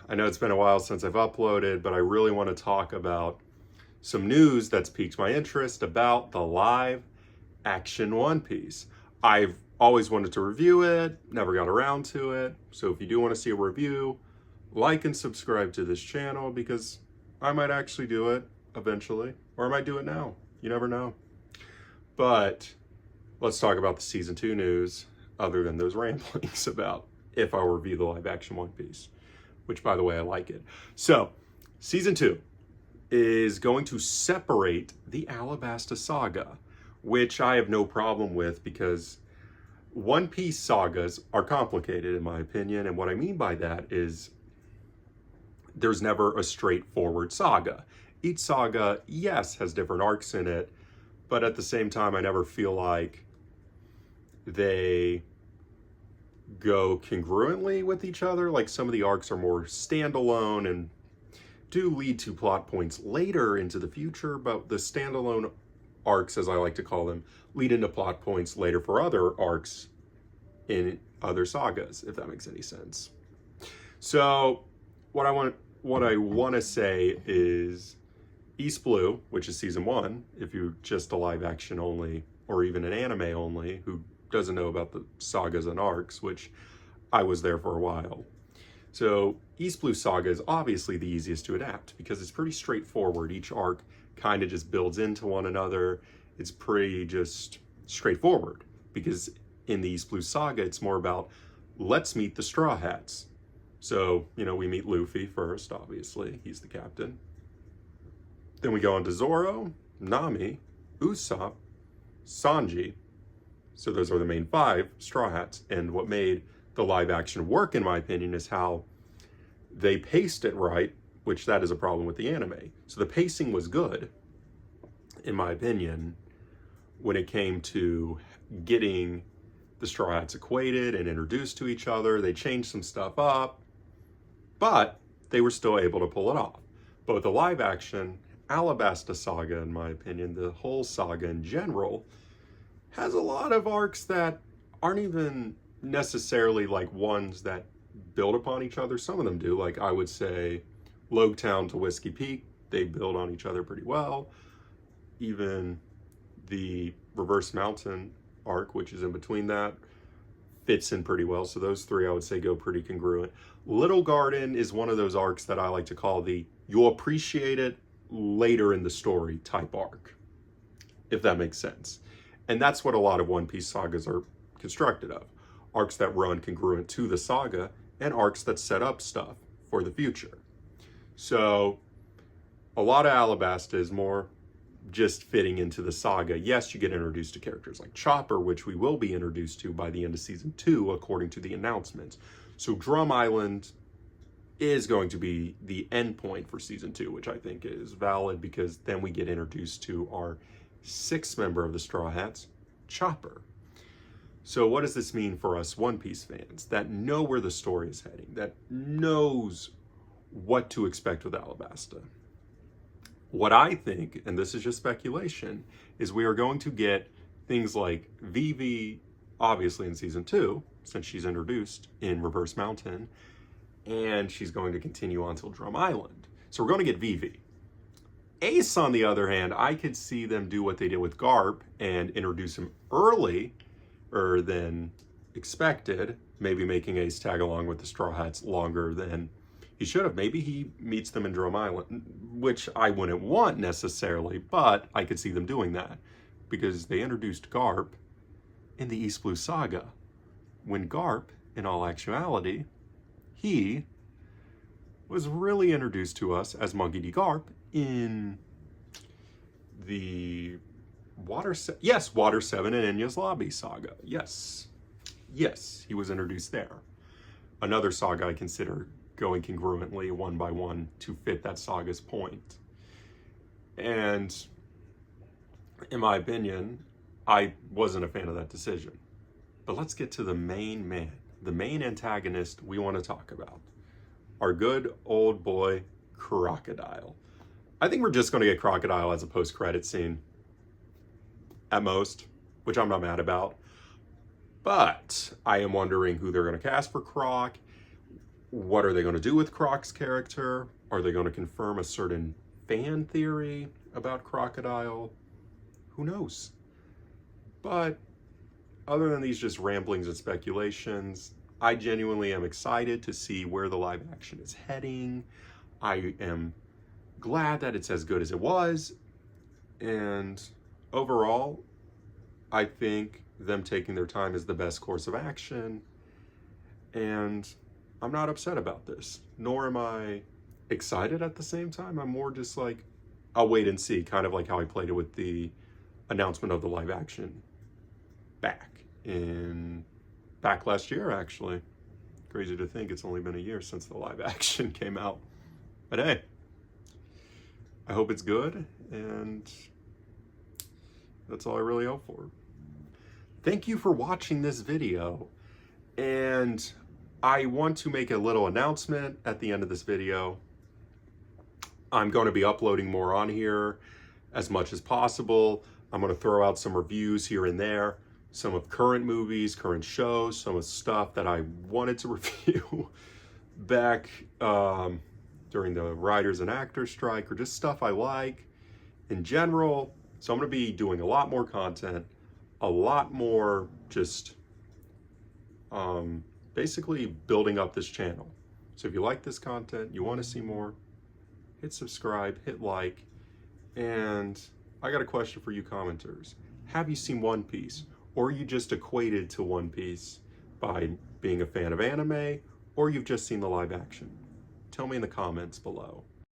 I know it's been a while since I've uploaded, but I really want to talk about some news that's piqued my interest about the live action One Piece. I've always wanted to review it, never got around to it. So if you do want to see a review, like and subscribe to this channel because I might actually do it eventually, or I might do it now. You never know. But let's talk about the season 2 news, other than those ramblings about if I review the live action One Piece, which by the way, I like it. So season 2 is going to separate the Alabasta saga, which I have no problem with because One Piece sagas are complicated in my opinion. And what I mean by that is there's never a straightforward saga. Each saga, yes, has different arcs in it, but at the same time, I never feel like they go congruently with each other. Like some of the arcs are more standalone and do lead to plot points later into the future, but the standalone arcs, as I like to call them, lead into plot points later for other arcs in other sagas, if that makes any sense. So what I want to say is East Blue, which is season 1, if you're just a live action only or even an anime only who doesn't know about the sagas and arcs, which I was there for a while. So East Blue Saga is obviously the easiest to adapt because it's pretty straightforward. Each arc kind of just builds into one another. It's pretty just straightforward because in the East Blue Saga, it's more about let's meet the Straw Hats. So, we meet Luffy first, obviously. He's the captain. Then we go on to Zoro, Nami, Usopp, Sanji. So those are the main 5 Straw Hats. And what made the live action work, in my opinion, is how they paced it right, which that is a problem with the anime. So the pacing was good, in my opinion, when it came to getting the Straw Hats equated and introduced to each other. They changed some stuff up, but they were still able to pull it off. But with the live action Alabasta saga, in my opinion, the whole saga in general has a lot of arcs that aren't even necessarily like ones that build upon each other. Some of them do, like I would say Loguetown to Whiskey Peak, they build on each other pretty well. Even the Reverse Mountain arc, which is in between that, fits in pretty well. So those 3 I would say go pretty congruent. Little Garden is one of those arcs that I like to call the you'll appreciate it later in the story type arc, if that makes sense. And that's what a lot of One Piece sagas are constructed of. Arcs that run congruent to the saga and arcs that set up stuff for the future. So a lot of Alabasta is more just fitting into the saga. Yes, you get introduced to characters like Chopper, which we will be introduced to by the end of season 2, according to the announcements. So Drum Island is going to be the end point for season 2, which I think is valid because then we get introduced to our 6th member of the Straw Hats, Chopper. So what does this mean for us One Piece fans that know where the story is heading, that knows what to expect with Alabasta? What I think, and this is just speculation, is we are going to get things like Vivi, obviously in season 2, since she's introduced in Reverse Mountain, and she's going to continue on till Drum Island. So we're going to get Vivi. Ace, on the other hand, I could see them do what they did with Garp and introduce him earlier than expected, maybe making Ace tag along with the Straw Hats longer than he should have. Maybe he meets them in Drum Island, which I wouldn't want necessarily, but I could see them doing that because they introduced Garp in the East Blue Saga. When Garp, in all actuality, he was really introduced to us as Monkey D. Garp in the Water 7 and Enya's Lobby saga. Yes, he was introduced there. Another saga I consider going congruently one by one to fit that saga's point. And in my opinion, I wasn't a fan of that decision. But let's get to the main man, the main antagonist we want to talk about. Our good old boy, Crocodile. I think we're just going to get Crocodile as a post-credit scene at most, which I'm not mad about. But I am wondering who they're going to cast for Croc. What are they going to do with Croc's character? Are they going to confirm a certain fan theory about Crocodile? Who knows? But other than these just ramblings and speculations, I genuinely am excited to see where the live action is heading. I am glad that it's as good as it was. And overall, I think them taking their time is the best course of action. And I'm not upset about this, nor am I excited at the same time. I'm more just like, I'll wait and see, kind of like how I played it with the announcement of the live action back last year, actually. Crazy to think it's only been a year since the live action came out. But hey, I hope it's good, and that's all I really hope for. Thank you for watching this video, and I want to make a little announcement at the end of this video. I'm going to be uploading more on here as much as possible. I'm going to throw out some reviews here and there, some of current movies, current shows, some of stuff that I wanted to review back during the writers and actors strike, or just stuff I like in general. So I'm going to be doing a lot more content, a lot more just basically building up this channel. So if you like this content, you want to see more, hit subscribe, hit like. And I got a question for you commenters. Have you seen One Piece? Or are you just equated to One Piece by being a fan of anime, or you've just seen the live action? Tell me in the comments below.